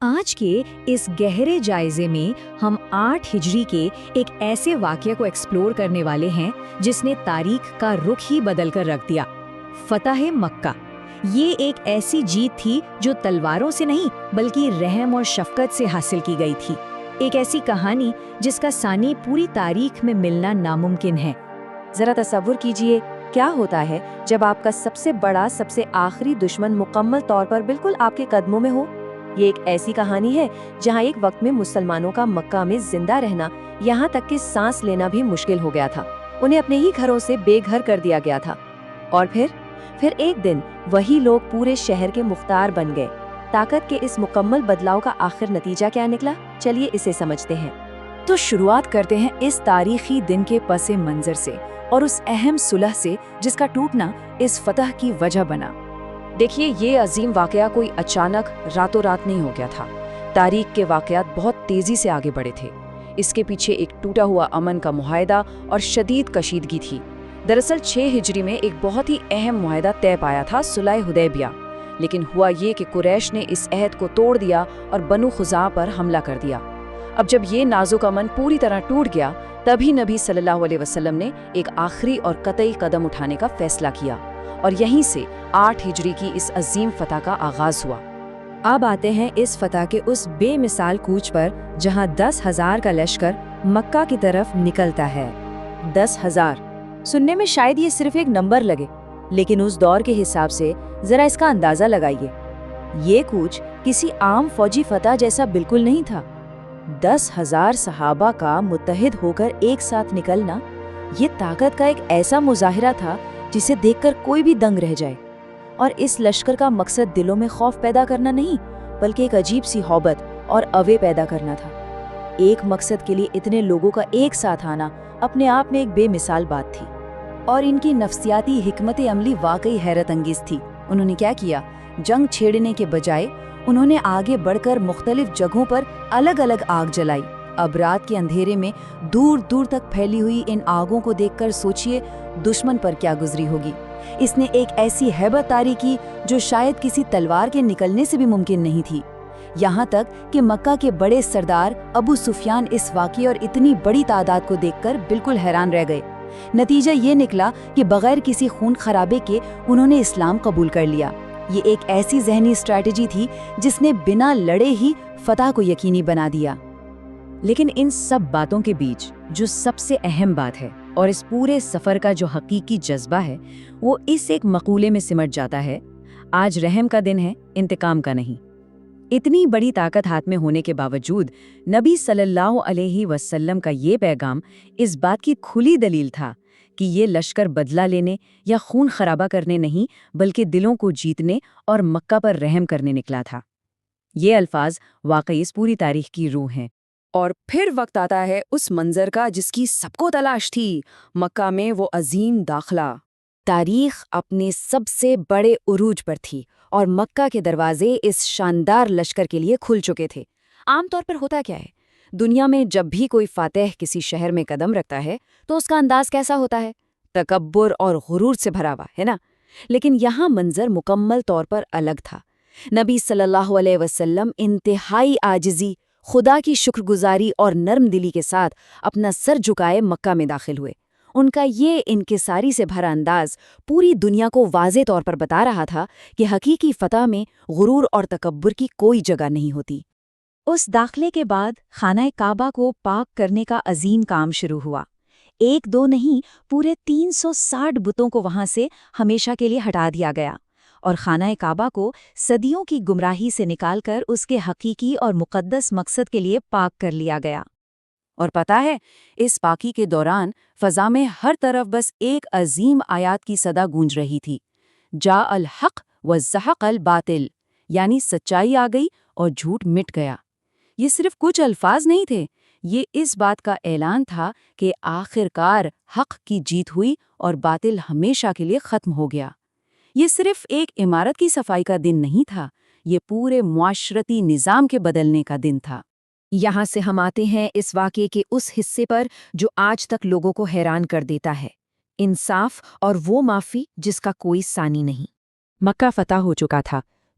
آج کے اس گہرے جائزے میں ہم 8 ہجری کے ایک ایسے واقعے کو ایکسپلور کرنے والے ہیں جس نے تاریخ کا رخ ہی بدل کر رکھ دیا۔ فتح مکہ۔ یہ ایک ایسی جیت تھی جو تلواروں سے نہیں بلکہ رحم اور شفقت سے حاصل کی گئی تھی۔ ایک ایسی کہانی جس کا ثانی پوری تاریخ میں ملنا ناممکن ہے۔ ذرا تصور کیجئے کیا ہوتا ہے جب آپ کا سب سے بڑا سب سے آخری دشمن مکمل طور پر بالکل آپ کے قدموں میں ہو۔ یہ ایک ایسی کہانی ہے جہاں ایک وقت میں مسلمانوں کا مکہ میں زندہ رہنا، یہاں تک کہ سانس لینا بھی مشکل ہو گیا تھا۔ انہیں اپنے ہی گھروں سے بے گھر کر دیا گیا تھا۔ اور پھر ایک دن وہی لوگ پورے شہر کے مختار بن گئے۔ طاقت کے اس مکمل بدلاؤ کا آخر نتیجہ کیا نکلا؟ چلیے اسے سمجھتے ہیں۔ تو شروعات کرتے ہیں اس تاریخی دن کے پس منظر سے اور اس اہم صلح سے جس کا ٹوٹنا اس فتح کی وجہ بنا۔ دیکھیے، یہ عظیم واقعہ کوئی اچانک راتوں رات نہیں ہو گیا تھا۔ تاریخ کے واقعات بہت تیزی سے آگے بڑھے تھے۔ اس کے پیچھے ایک ٹوٹا ہوا امن کا معاہدہ اور شدید کشیدگی تھی۔ دراصل 6 ہجری میں ایک بہت ہی اہم معاہدہ طے پایا تھا، صلح حدیبیہ۔ لیکن ہوا یہ کہ قریش نے اس عہد کو توڑ دیا اور بنو خزاعہ پر حملہ کر دیا۔ اب جب یہ نازک امن پوری طرح ٹوٹ گیا، تبھی نبی صلی اللہ علیہ وسلم نے ایک آخری اور قطعی قدم اٹھانے کا فیصلہ کیا، اور یہیں سے 8 ہجری کی اس عظیم فتح کا آغاز ہوا۔ اب آتے ہیں اس فتح کے اس بے مثال کوچ پر جہاں 10,000 کا لشکر مکہ کی طرف نکلتا ہے۔ 10,000 سننے میں شاید یہ صرف ایک نمبر لگے، لیکن اس دور کے حساب سے ذرا اس کا اندازہ لگائیے۔ یہ کوچ کسی عام فوجی فتح جیسا بالکل نہیں تھا۔ 10,000 صحابہ کا متحد ہو کر ایک ساتھ نکلنا، یہ طاقت کا ایک ایسا مظاہرہ تھا جسے دیکھ کر کوئی بھی دنگ رہ جائے۔ اور اس لشکر کا مقصد دلوں میں خوف پیدا کرنا نہیں، بلکہ ایک عجیب سی ہوبت اور اوے پیدا کرنا تھا۔ ایک مقصد کے لیے اتنے لوگوں کا ایک ساتھ آنا اپنے آپ میں ایک بے مثال بات تھی، اور ان کی نفسیاتی حکمت عملی واقعی حیرت انگیز تھی۔ انہوں نے کیا کیا؟ جنگ چھیڑنے کے بجائے انہوں نے آگے بڑھ کر مختلف جگہوں پر الگ الگ آگ جلائی۔ اب رات کے اندھیرے میں دور دور تک پھیلی ہوئی ان آگوں کو دیکھ کر سوچئے دشمن پر کیا گزری ہوگی۔ اس نے ایک ایسی ہیبت طاری کی جو شاید کسی تلوار کے نکلنے سے بھی ممکن نہیں تھی۔ یہاں تک کہ مکہ کے بڑے سردار ابو سفیان اس واقعے اور اتنی بڑی تعداد کو دیکھ کر بالکل حیران رہ گئے۔ نتیجہ یہ نکلا کہ بغیر کسی خون خرابے کے انہوں نے اسلام قبول کر لیا۔ یہ ایک ایسی ذہنی اسٹریٹجی تھی جس نے بنا لڑے ہی فتح کو یقینی بنا دیا۔ لیکن ان سب باتوں کے بیچ جو سب سے اہم بات ہے اور اس پورے سفر کا جو حقیقی جذبہ ہے، وہ اس ایک مقولے میں سمٹ جاتا ہے: آج رحم کا دن ہے، انتقام کا نہیں۔ اتنی بڑی طاقت ہاتھ میں ہونے کے باوجود نبی صلی اللہ علیہ وسلم کا یہ پیغام اس بات کی کھلی دلیل تھا کہ یہ لشکر بدلہ لینے یا خون خرابہ کرنے نہیں بلکہ دلوں کو جیتنے اور مکہ پر رحم کرنے نکلا تھا۔ یہ الفاظ واقعی اس پوری تاریخ کی روح ہیں۔ اور پھر وقت آتا ہے اس منظر کا جس کی سب کو تلاش تھی، مکہ میں وہ عظیم داخلہ۔ تاریخ اپنے سب سے بڑے عروج پر تھی اور مکہ کے دروازے اس شاندار لشکر کے لیے کھل چکے تھے۔ عام طور پر ہوتا کیا ہے؟ دنیا میں جب بھی کوئی فاتح کسی شہر میں قدم رکھتا ہے تو اس کا انداز کیسا ہوتا ہے؟ تکبر اور غرور سے بھرا ہوا، ہے نا؟ لیکن یہاں منظر مکمل طور پر الگ تھا۔ نبی صلی اللہ علیہ وسلم انتہائی عاجزی، خدا کی شکر گزاری اور نرم دلی کے ساتھ اپنا سر جھکائے مکہ میں داخل ہوئے۔ ان کا یہ انکساری سے بھرا انداز پوری دنیا کو واضح طور پر بتا رہا تھا کہ حقیقی فتح میں غرور اور تکبر کی کوئی جگہ نہیں ہوتی۔ اس داخلے کے بعد خانہ کعبہ کو پاک کرنے کا عظیم کام شروع ہوا۔ 1-2 نہیں، پورے 360 بتوں کو وہاں سے ہمیشہ کے لیے ہٹا دیا گیا، اور خانہ کعبہ کو صدیوں کی گمراہی سے نکال کر اس کے حقیقی اور مقدس مقصد کے لیے پاک کر لیا گیا۔ اور پتہ ہے، اس پاکی کے دوران فضا میں ہر طرف بس ایک عظیم آیات کی صدا گونج رہی تھی: جاء الحق وزحق الباطل، یعنی سچائی آ گئی اور جھوٹ مٹ گیا۔ یہ صرف کچھ الفاظ نہیں تھے، یہ اس بات کا اعلان تھا کہ آخر کار حق کی جیت ہوئی اور باطل ہمیشہ کے لیے ختم ہو گیا۔ یہ صرف ایک عمارت کی صفائی کا دن نہیں تھا، یہ پورے معاشرتی نظام کے بدلنے کا دن تھا۔ یہاں سے ہم آتے ہیں اس واقعے کے اس حصے پر جو آج تک لوگوں کو حیران کر دیتا ہے: انصاف اور وہ معافی جس کا کوئی ثانی نہیں۔ مکہ فتح ہو چکا تھا،